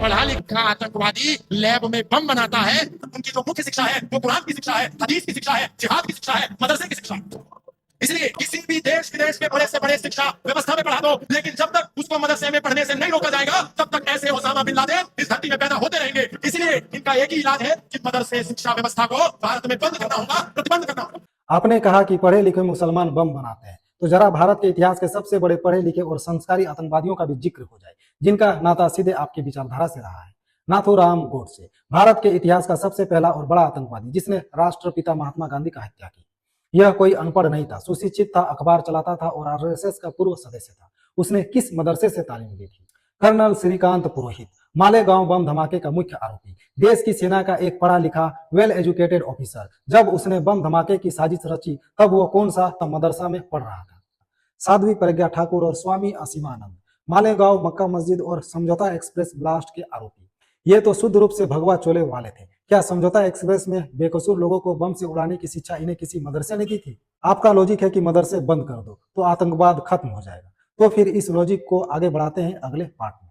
पढ़ा लिखा आतंकवादी लैब में बम बनाता है, उनकी जो मुख्य शिक्षा है वो कुरान की शिक्षा है, हदीस की शिक्षा है, जिहाद की शिक्षा है, मदरसे की शिक्षा है। इसलिए किसी भी देश विदेश के बड़े से बड़े शिक्षा व्यवस्था में पढ़ा दो, लेकिन जब तक उसको मदरसे में पढ़ने से नहीं रोका जाएगा तब तक ऐसे ओसामा बिन लादेन इस धरती में पैदा होते रहेंगे। इसलिए इनका एक ही इलाज है कि मदरसे शिक्षा व्यवस्था को भारत में बंद करना होगा, प्रतिबंध करना होगा। आपने कहा कि पढ़े लिखे मुसलमान बम बनाते हैं, तो जरा भारत के इतिहास के सबसे बड़े पढ़े लिखे और संस्कारी आतंकवादियों का भी जिक्र हो जाए, जिनका नाता सीधे आपकी विचारधारा से रहा है। नाथूराम गोडसे, भारत के इतिहास का सबसे पहला और बड़ा आतंकवादी, जिसने राष्ट्रपिता महात्मा गांधी का हत्या की। यह कोई अनपढ़ नहीं था, सुशिक्षित था, अखबार चलाता था और आरएसएस का पूर्व सदस्य था। उसने किस मदरसे से तालीम ली थी? कर्नल श्रीकांत पुरोहित, मालेगांव बम धमाके का मुख्य आरोपी, देश की सेना का एक पढ़ा लिखा वेल एजुकेटेड ऑफिसर। जब उसने बम धमाके की साजिश रची तब वो कौन सा मदरसा में पढ़ रहा था? साध्वी प्रज्ञा ठाकुर और स्वामी असीमानंद, मालेगांव मक्का मस्जिद और समझौता एक्सप्रेस ब्लास्ट के आरोपी। ये तो शुद्ध रूप से भगवा चोले वाले थे। क्या समझौता एक्सप्रेस में बेकसूर लोगों को बम से उड़ाने की शिक्षा इन्हें किसी मदरसे ने दी थी? आपका लॉजिक है कि मदरसे बंद कर दो तो आतंकवाद खत्म हो जाएगा। तो फिर इस लॉजिक को आगे बढ़ाते हैं अगले पार्ट में।